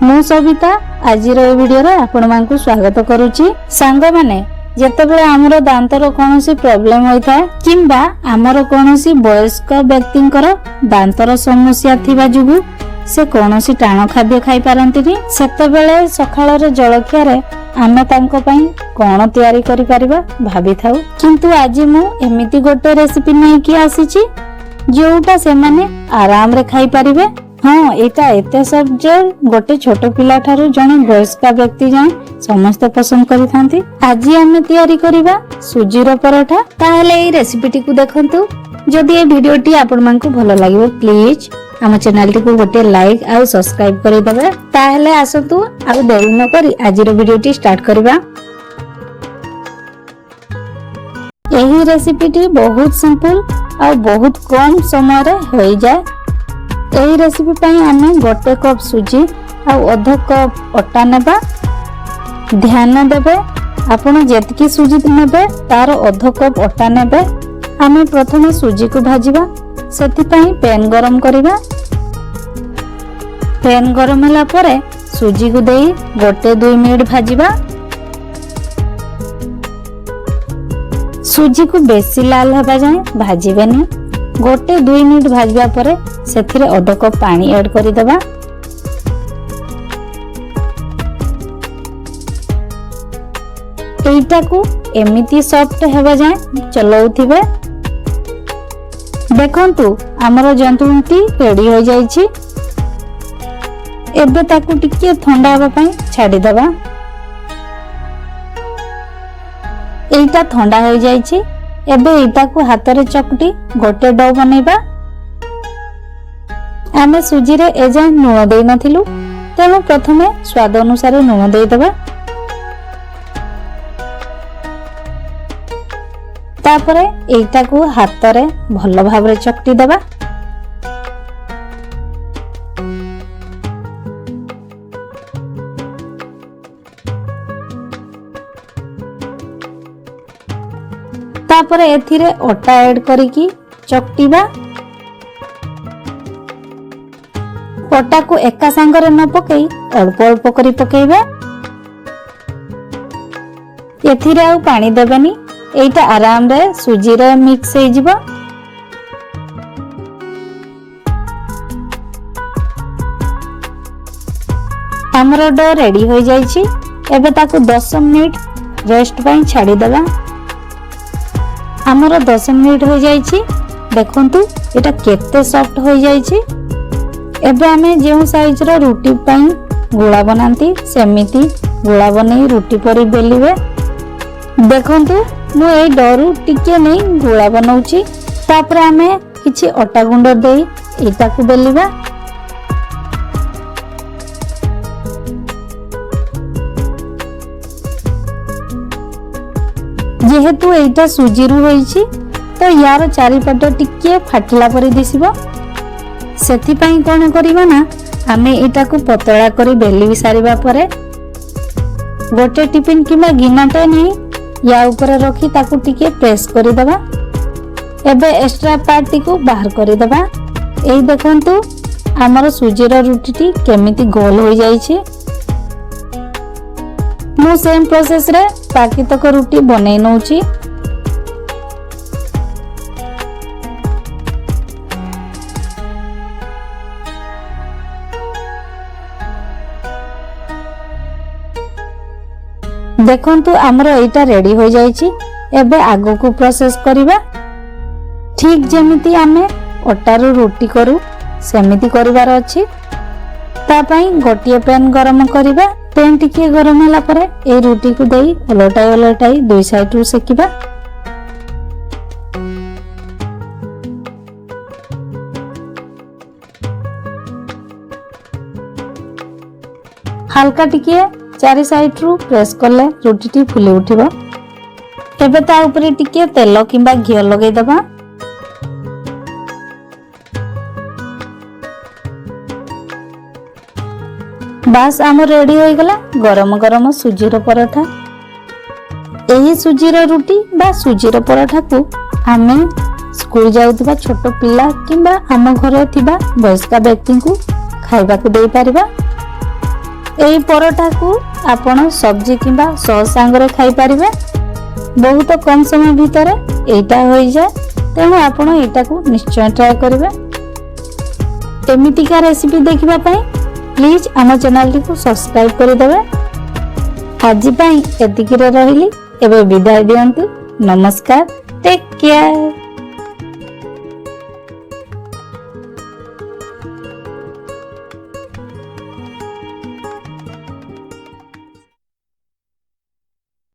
मु सविता आज वीडियो रे आपण मानकु स्वागत करूची। सांग माने जेतेबेले हमरो दांतर कोनोसी प्रॉब्लम होइता किंबा हमरो कोनोसी वयस्क व्यक्तिंकर दांतर समस्या थिबा जुगु से कोनोसी टाण खाद्य खाई पारंतिनी सेतेबेले सखाळ रे जळखिया रे आमे तांको पई कोन तयारी करि परिबा भाबी थाउ। किंतु आज मु एमिति गोटे रेसिपी नै कि आसीची जोटा से माने आराम रे खाई परिबे। हाँ एटा एते सब जे गोटे छोट पिला ठारू जने वयस्क व्यक्ति जाय समस्त पसंद करि थांती। आज हमें तयारी करिबा सुजीर पराठा। ताहेले एई रेसिपीटी को देखंतु। जदि ए वीडियोटी आपण मानकु भलो लागिवो प्लीज हम चैनल टी को गोटे लाइक आ सब्सक्राइब करि देबे। ताहेले आसंतु आ देरी न करी आजिर वीडियोटी स्टार्ट करिबा। एही रेसिपीटी बहुत सिंपल आ बहुत कम समय रे होई जाय। एही रेसिपी पई हमें गोटे कप सुजी आ आधा कप अटा नेबा। ध्यान देबे आपण जेतकी सुजी नेबे तार आधा कप अटा नेबे। हमें प्रथमे सुजी को भाजिबा सेति पई पैन गरम करिबा। पैन गरम होला परे सुजी को देई गोटे 2 मिनिट भाजिबा। सुजी को बेसी लाल हेबा जाय भाजिबेनी। गोटे 2 मिनिट भाजबा परे सेथिरे आधा कप पानी ऐड करि देबा। एटा को एमिति सॉफ्ट हेबा जाय चलौथिबे। देखंतु हमर जंतुटी रेडी हो जाईछि। एबे ताकू टिके ठंडा हेबा पई छाडी देबा। एटा ठंडा हो जाईछि। एबे एटा को हाथ रे चकटी गोटे डो बनेबा। आमे सुजी रे एजा नुन देई नथिलु तेनु प्रथमे स्वाद अनुसार नुन देई देबा। तापरे एटा को हाथ रे भलो भाबरे चकटी देबा। तापरे एथिरे अटा ऐड करिकी चकटीबा। अटा को एका संगरे न पकई अल्प अल्प करी पकेइबा। एथिरे आ पानी देबेनी। एटा आराम रे सुजी रे मिक्स हे जिवो। हमर डो रेडी हो जाईछि। एबे ताको 10 मिनिट रेस्ट पई छाडी देबा। हमर 10 मिनिट हो जाईछि। देखंतु एटा केते सॉफ्ट हो जाईछि। एबे हमें जेउ साइज रो रोटी पई गोला बनांती सेमिति गोला बनै रोटी परी बेलिबे। देखंतु मु ए डरू टिके नै गोला बनाउछि। तापर हमें किछि अटा गुंड देई एटा को बेलिबा। जेहेतु एटा सुजी रु होईछि तो यार चारिपट टिके फाटला परी दिसिबो। सेथि पई कोन करिबा ना हमें एटा को पतला करी बेली सारिबा परे गोटे टिफिन किमा गिनाटे नै या ऊपर रखी ताकू टिके प्रेस करि देबा। एबे एक्स्ट्रा पार्टी को बाहर करि देबा। एई देखंतु हमर सुजी रो रोटीटी केमिति गोल हो जाईछि। मु सेम प्रोसेस रे बाकी तक रोटी बनै नउछि। देखंतु हमर एटा रेडी हो जाईछि। एबे आगो को प्रोसेस करिबा। ठीक जेमिति हमें अटा रो रोटी करू सेमिति करिवार अछि। ता पई गोटिए पैन गरम करिबा। पैन टिके गरम होला परे ए रोटी को देई उलटाई दुई साइड रु सेकिबा। हल्का टिके चारि साइड रु प्रेस करले रोटीटी फुली उठिबो। एबे ता ऊपर टिके तेल किंबा घियो लगै दबा। बास आम रेडी हो गला गरम गरम सुजीर पराठा। एही सुजीर रोटी बा सुजीर पराठा को आमे स्कूल जाउतबा छोट पिला किंबा आम घरे थिबा वयस्क व्यक्ति को खाइबा को देई परिबा। ଏହି ପରଟାକୁ ଆପଣ ସବଜି କିମ୍ବା ସସ୍ ସାଙ୍ଗରେ ଖାଇପାରିବେ। ବହୁତ କମ ସମୟ ଭିତରେ ଏଇଟା ହୋଇଯାଏ, ତେଣୁ ଆପଣ ଏଇଟାକୁ ନିଶ୍ଚୟ ଟ୍ରାଏ କରିବେ। ଏମିତିକା ରେସିପି ଦେଖିବା ପାଇଁ ପ୍ଲିଜ୍ ଆମ ଚ୍ୟାନେଲଟିକୁ ସବସ୍କ୍ରାଇବ୍ କରିଦେବେ। ଆଜି ପାଇଁ ଏତିକିରେ ରହିଲି, ଏବେ ବିଦାୟ ଦିଅନ୍ତୁ। ନମସ୍କାର, ଟେକ୍ କେୟାର।